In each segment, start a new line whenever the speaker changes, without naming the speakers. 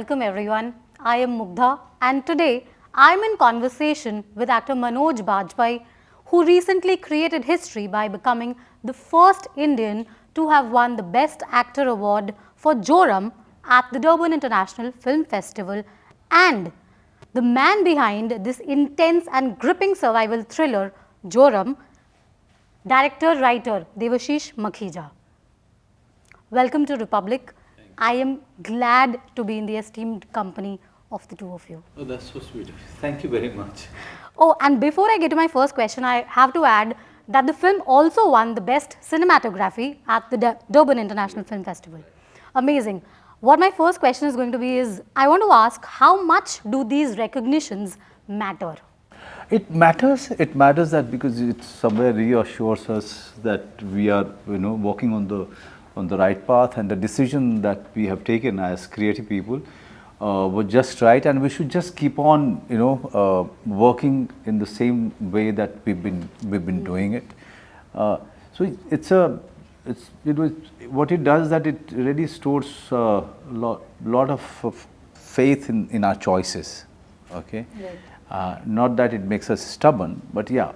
welcome everyone. I am Mugdha and today I am in conversation with actor Manoj Bajpayee, who recently created history by becoming the first Indian to have won the Best Actor Award for Joram at the Durban International Film Festival, and the man behind this intense and gripping survival thriller, Joram, director-writer Devashish Makhija. Welcome to Republic. I am glad to be in the esteemed company of the two of you.
Oh, that's so sweet. Thank you very much.
Oh, and before I get to my first question, I have to add that the film also won the Best Cinematography at the Durban International Film Festival. Amazing. What my first question is going to be is, I want to ask, how much do these recognitions matter?
It matters that because it somewhere reassures us that we are, walking on the right path, and the decision that we have taken as creative people was just right, and we should just keep on, working in the same way that we've been doing it. So what it does, that it really stores a lot of faith in our choices. Okay. Right. Not that it makes us stubborn, but yeah,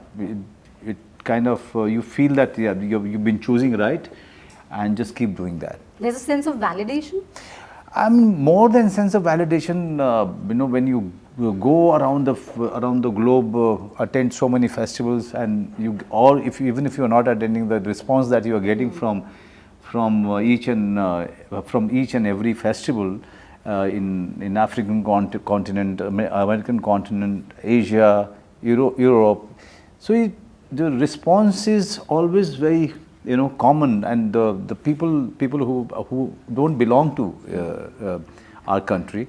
it kind of you feel that you've been choosing right, and just keep doing that.
There's a sense of validation?
More than sense of validation, when you go around the globe, attend so many festivals, and even if you're not attending, the response that you are getting from each and every festival in African continent, American continent, Asia, Europe. So the response is always very common, and the people who don't belong to our country,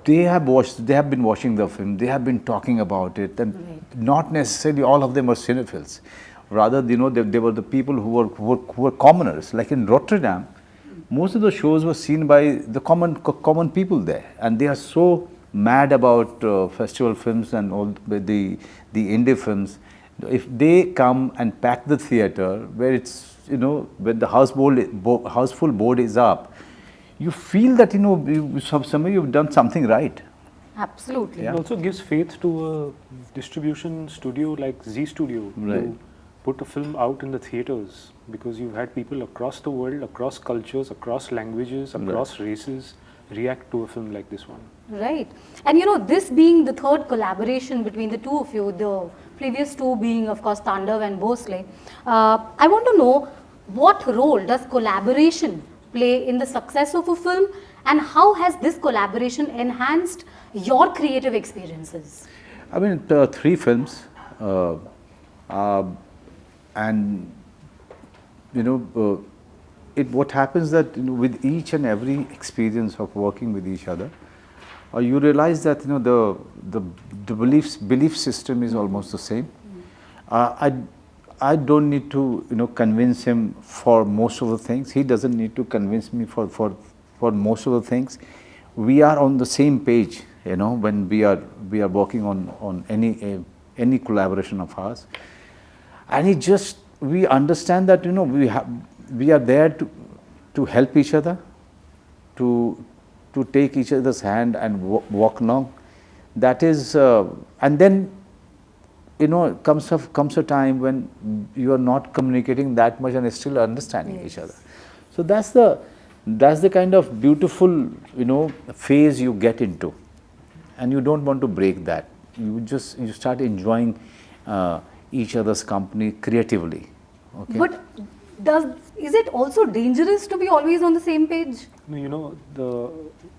they have been watching the film, they have been talking about it, and not necessarily all of them are cinephiles. Rather, they were the people who were commoners. Like in Rotterdam, most of the shows were seen by the common people there, and they are so mad about festival films and all the indie films. If they come and pack the theater, where it's when the houseful board is up, you feel that you've done something right.
Absolutely.
Yeah.
It also gives faith to a distribution studio like Z Studio,
right,
to put a film out in the theaters, because you've had people across the world, across cultures, across languages, across races react to a film like this one.
Right. And this being the third collaboration between the two of you, the previous two being, of course, Tandav and Bhosle, I want to know, what role does collaboration play in the success of a film, and how has this collaboration enhanced your creative experiences?
3 films, and what happens that with each and every experience of working with each other, you realize that the belief system is almost the same. I don't need to convince him for most of the things. He doesn't need to convince me for most of the things. We are on the same page, when we are working on any collaboration of ours, and we understand that we are there to help each other, to take each other's hand and walk along. That is, and then comes a time when you are not communicating that much and still understanding each other. So that's the kind of beautiful phase you get into, and you don't want to break that. You start enjoying each other's company creatively. Okay.
But is it also dangerous to be always on the same page?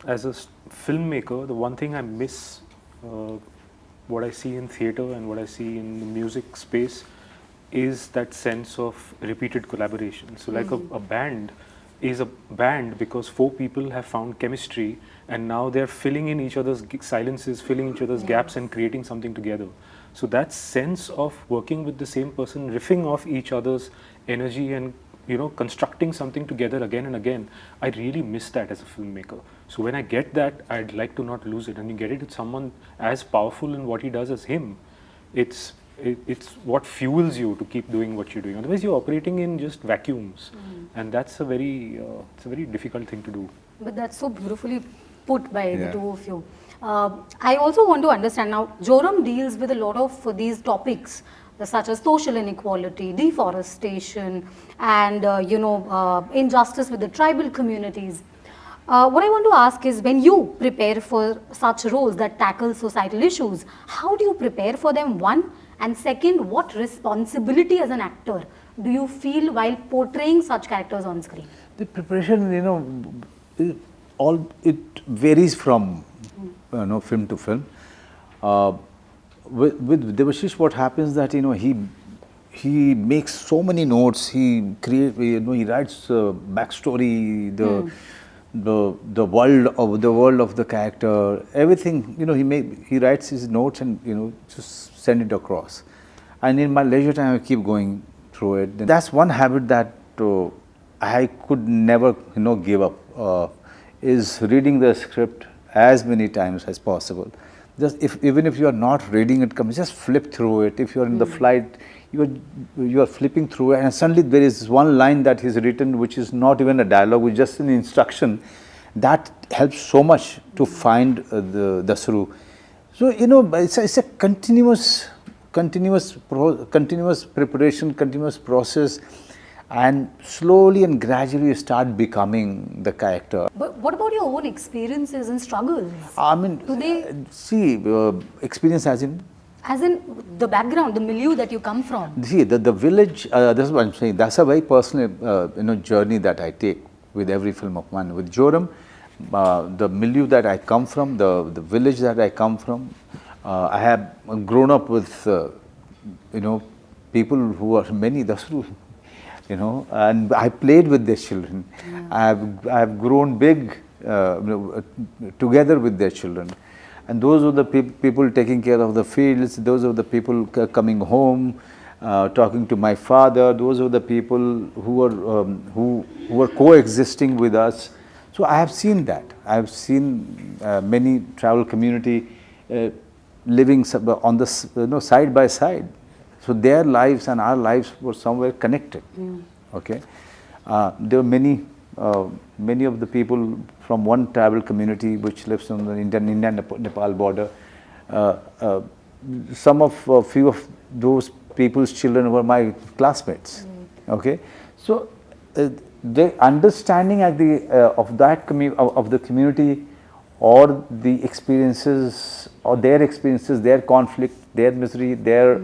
As a filmmaker, the one thing I miss, what I see in theatre and what I see in the music space, is that sense of repeated collaboration. So like a band is a band because 4 people have found chemistry, and now they're filling in each other's silences, filling each other's gaps, and creating something together. So that sense of working with the same person, riffing off each other's energy, and constructing something together again and again, I really miss that as a filmmaker. So when I get that, I'd like to not lose it. And you get it with someone as powerful in what he does as him. It's what fuels you to keep doing what you're doing. Otherwise, you're operating in just vacuums, and that's a very difficult thing to do.
But that's so beautifully put by the
Yeah.
two of you. I also want to understand now, Joram deals with a lot of these topics such as social inequality, deforestation, and injustice with the tribal communities. What I want to ask is, when you prepare for such roles that tackle societal issues, how do you prepare for them, one? And second, what responsibility as an actor do you feel while portraying such characters on screen?
The preparation, it varies from film to film. With Devashish, what happens that he makes so many notes. He he writes backstory, the world of the character, everything. He writes his notes and just send it across. And in my leisure time, I keep going through it. That's one habit that I could never give up. Is reading the script as many times as possible. Just even if you are not reading it, just flip through it. If you are in the flight, you are flipping through it, and suddenly there is one line that is written which is not even a dialogue, which is just an instruction. That helps so much to find the through. So it's a continuous preparation, continuous process, and slowly and gradually you start becoming the character.
But what about your own experiences and struggles?
I mean,
Do they,
experience as in?
as in the background, the milieu that you come from?
See, the village, that's what I'm saying, that's a very personal journey that I take with every film of mine. With Joram, the milieu that I come from, the village that I come from, I have grown up with, people who are many Dasru, and I played with their children. I have grown big together with their children. And those are the people taking care of the fields, those are the people coming home, talking to my father, those are the people who are coexisting with us. So I have seen that. I have seen many tribal community living on the side by side. So their lives and our lives were somewhere connected. Okay, there were many of the people from one tribal community which lives on the Indian-Nepal border. Few of those people's children were my classmates. Okay, so the understanding at of the community, or the experiences, or their experiences, their conflict, their misery, their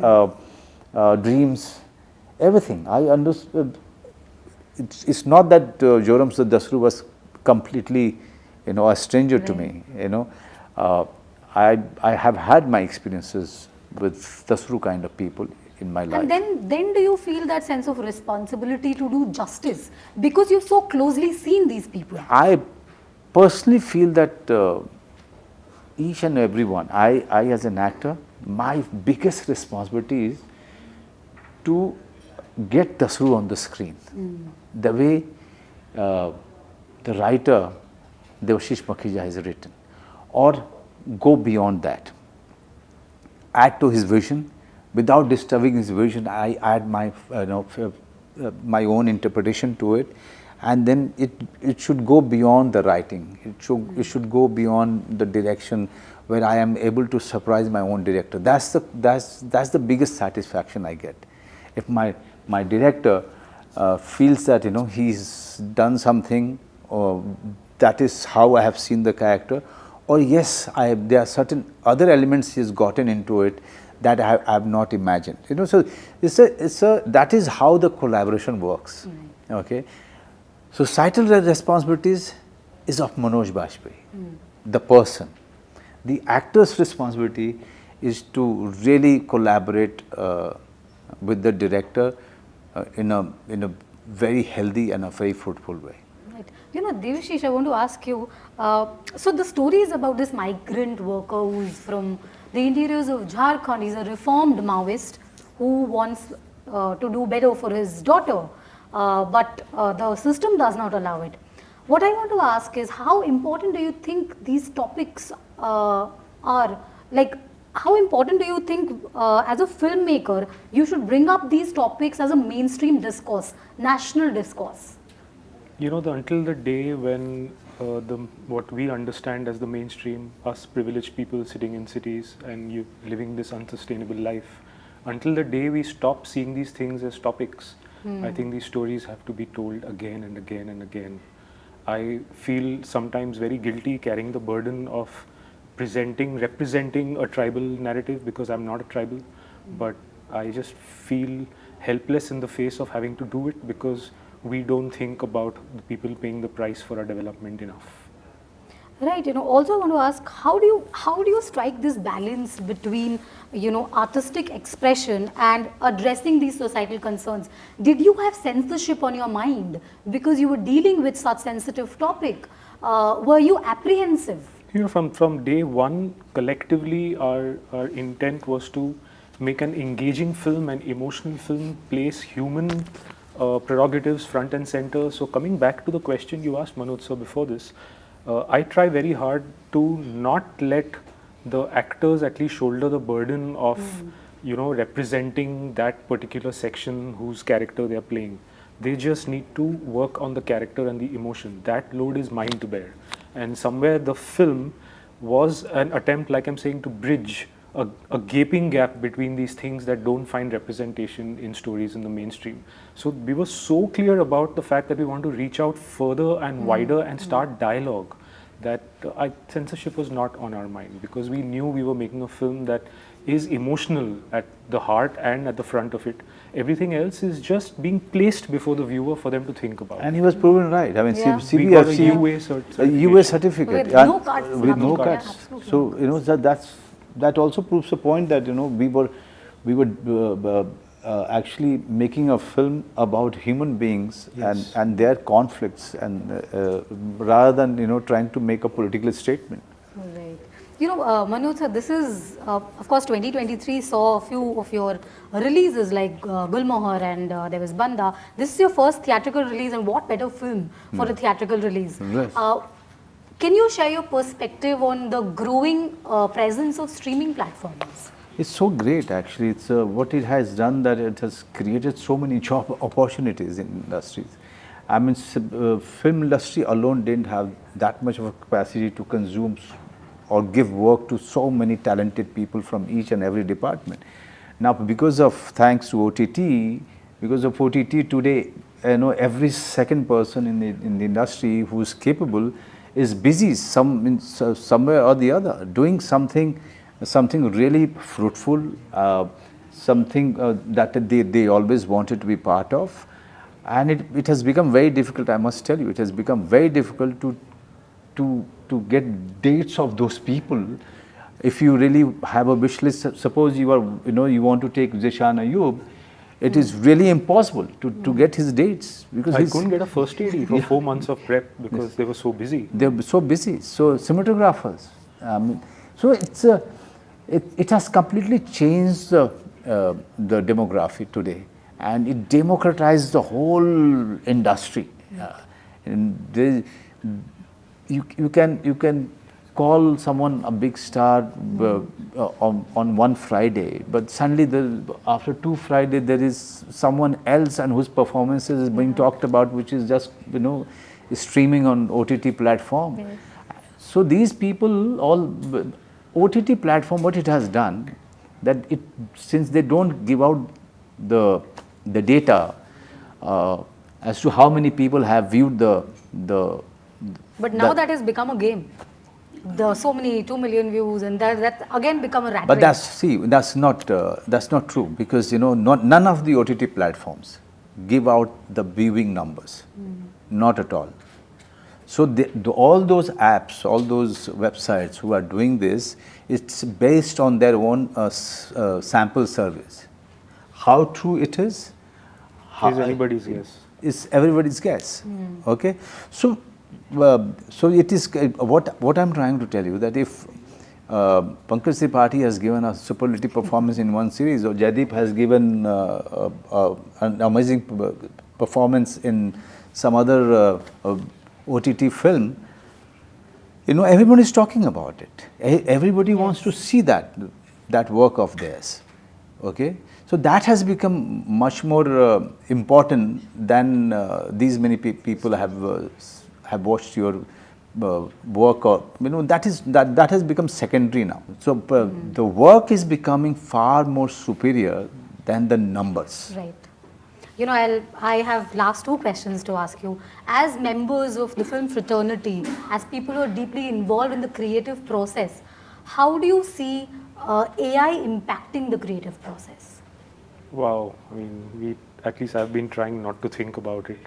dreams, everything. I understood. It's not that Joram Dasru was completely, a stranger to me. I have had my experiences with Dasru kind of people in my life.
And then do you feel that sense of responsibility to do justice because you've so closely seen these people?
I personally feel that each and every one, I as an actor, my biggest responsibility is to get Dasru on the screen. The way the writer Devashish Makhija has written, or go beyond that, add to his vision. Without disturbing his vision, I add my my own interpretation to it, and then it should go beyond the writing. It should go beyond the direction, where I am able to surprise my own director. That's the biggest satisfaction I get. If my director feels that he's done something, or that is how I have seen the character, or yes, there are certain other elements he's gotten into it that I have not imagined. So that is how the collaboration works. Okay, societal responsibilities is of Manoj Bajpayee, the person. The actor's responsibility is to really collaborate with the director in a very healthy and a very fruitful way.
Right. Devashish, I want to ask you, so the story is about this migrant worker who's from the interiors of Jharkhand. He's a reformed Maoist who wants to do better for his daughter, but the system does not allow it. What I want to ask is, how important do you think these topics are? Like, how important do you think as a filmmaker you should bring up these topics as a mainstream discourse, national discourse?
You know, until the day when what we understand as the mainstream, us privileged people sitting in cities and you living this unsustainable life, until the day we stop seeing these things as topics, I think these stories have to be told again and again and again. I feel sometimes very guilty carrying the burden of representing a tribal narrative because I'm not a tribal, but I just feel helpless in the face of having to do it because we don't think about the people paying the price for our development enough.
Right. Also I want to ask, how do you strike this balance between, artistic expression and addressing these societal concerns? Did you have censorship on your mind because you were dealing with such sensitive topic? Were you apprehensive?
You know, from day one, collectively, our intent was to make an engaging film, an emotional film, place human prerogatives front and center. So coming back to the question you asked, Manoj, sir, before this, I try very hard to not let the actors at least shoulder the burden of, representing that particular section whose character they are playing. They just need to work on the character and the emotion. That load is mine to bear. And somewhere the film was an attempt, like I'm saying, to bridge a gaping gap between these things that don't find representation in stories in the mainstream. So we were so clear about the fact that we want to reach out further and wider and start dialogue, that censorship was not on our mind, because we knew we were making a film that is emotional at the heart and at the front of it. Everything else is just being placed before the viewer for them to think about.
And he was proven right. I mean,
Yeah.
We got a
CBFC,
UA certification.
UA certificate.
With
and
no cuts,
with no
nothing. Yeah,
cuts.
absolutely
So,
no
that also proves the point that, we were actually making a film about human beings
Yes.
and their conflicts, and rather than, trying to make a political statement.
Right. Manoj sir, this is, of course, 2023 saw a few of your releases like Gulmohar and there was Banda. This is your first theatrical release, and what better film for a theatrical release?
Yes.
Can you share your perspective on the growing presence of streaming platforms?
It's so great, actually. It's what it has done, that it has created so many job opportunities in industries. I mean, film industry alone didn't have that much of a capacity to consume or give work to so many talented people from each and every department. Now, thanks to OTT, because of OTT today, every second person in the industry who's capable is busy somewhere or the other, doing something really fruitful, something that they always wanted to be part of. And it has become very difficult, I must tell you. It has become very difficult to get dates of those people. If you really have a wish list, suppose you want to take Zishan Ayub, it is really impossible to get his dates, because
I couldn't get a first AD for 4 months of prep because they were so busy.
They were so busy. So cinematographers. So it has completely changed the demography today, and it democratized the whole industry. And you can call someone a big star on one Friday, but suddenly after 2 Fridays there is someone else and whose performances is being talked about, which is just streaming on OTT platform.
Yes.
So these people, all OTT platform, what it has done, that since they don't give out the data as to how many people have viewed
But now that has become a game. There are so many 2 million views, and that's again become a rat
But
race.
that's not true, because none of the OTT platforms give out the viewing numbers, not at all. So all those apps, all those websites who are doing this, it's based on their own sample surveys. How true it is?
Is anybody's guess.
Is everybody's guess. Okay, so it is what I'm trying to tell you, that if Pankaj Tripathi has given a superlative performance in one series, or Jaideep has given an amazing performance in some other OTT film, everybody is talking about it. Everybody wants to see that work of theirs. Okay, so that has become much more important than these many people have watched your work, or that has become secondary now. So the work is becoming far more superior than the numbers.
Right. I have last two questions to ask you. As members of the film fraternity, as people who are deeply involved in the creative process, how do you see AI impacting the creative process?
Wow, I mean, at least I've been trying not to think about it.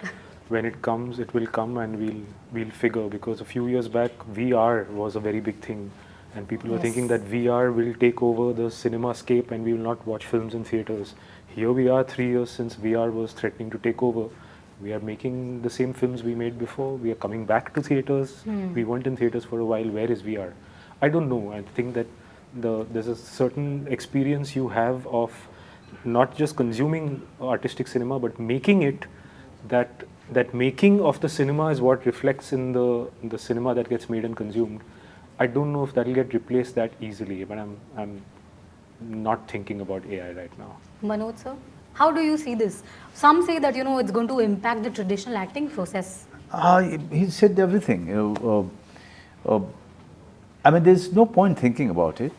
When it comes, it will come, and we'll figure. Because a few years back, VR was a very big thing, and people were thinking that VR will take over the cinema scape, and we will not watch films in theaters. Here we are, 3 years since VR was threatening to take over. We are making the same films we made before. We are coming back to theaters. We weren't in theaters for a while. Where is VR? I don't know. I think that there's a certain experience you have of not just consuming artistic cinema, but making it. That making of the cinema is what reflects in the cinema that gets made and consumed. I don't know if that will get replaced that easily, but I'm not thinking about AI right now.
Manoj sir, how do you see this? Some say that it's going to impact the traditional acting process.
He said everything. I mean, there's no point thinking about it.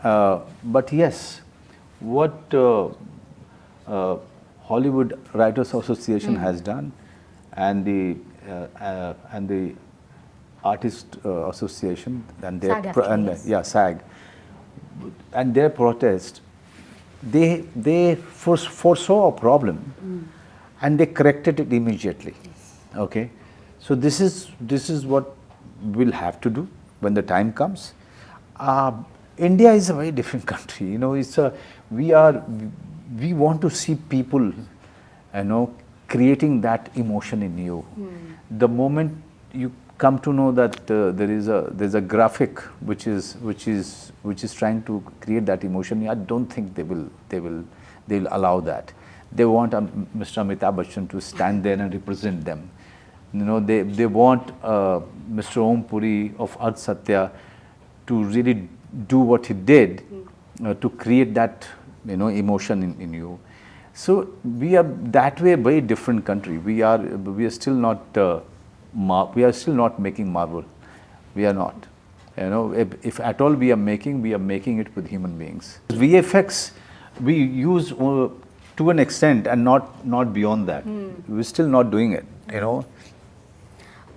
But yes, what Hollywood Writers Association has done, and the Artist Association and their SAG, and their protest, they foresaw a problem, and they corrected it immediately. Okay, so this is what we'll have to do when the time comes. India is a very different country. We want to see people, creating that emotion in you. The moment you come to know that there's a graphic which is trying to create that emotion, I don't think they'll allow that. They want Mr. Amitabh Bachchan to stand there and represent them. They want Mr. Om Puri of Art Satya to really do what he did to create that emotion in you. So we are that way a very different country. We are still not making Marvel. We are not. If at all we are making it with human beings. VFX we use to an extent, and not beyond that. We're still not doing it.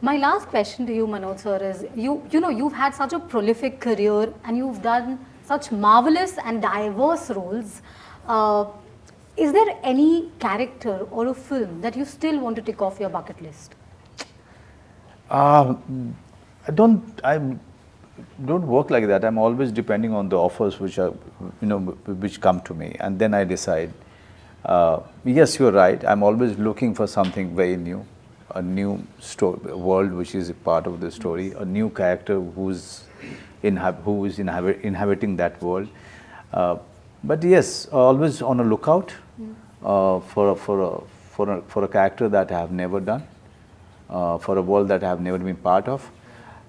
My last question to you, Manoj sir, is you've had such a prolific career and you've done such marvelous and diverse roles. Is there any character or a film that you still want to tick off your bucket list?
I don't work like that. I'm always depending on the offers which come to me, and then I decide. Yes, you're right. I'm always looking for something very new, a new world which is a part of the story, a new character who is inhabiting that world. But yes, always on a lookout for a character that I have never done, for a world that I have never been part of,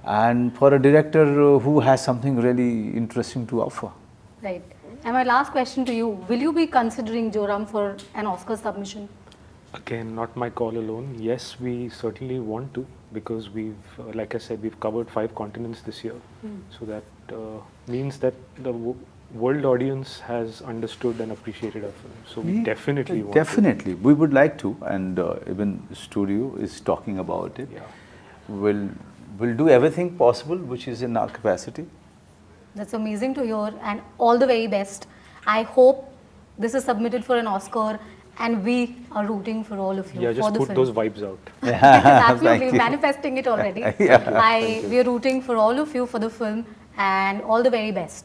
and for a director who has something really interesting to offer.
Right. And my last question to you, will you be considering Joram for an Oscar submission?
Again, not my call alone. Yes, we certainly want to, because like I said, we've covered 5 continents this year. So that means that the world audience has understood and appreciated our film. So we definitely want to.
Definitely. We would like to, and even the studio is talking about it.
Yeah.
We'll do everything possible which is in our capacity.
That's amazing to hear, and all the very best. I hope this is submitted for an Oscar, and we are rooting for all of you.
Yeah, just put those vibes out.
Absolutely, manifesting it already. We are rooting for all of you for the film, and all the very best.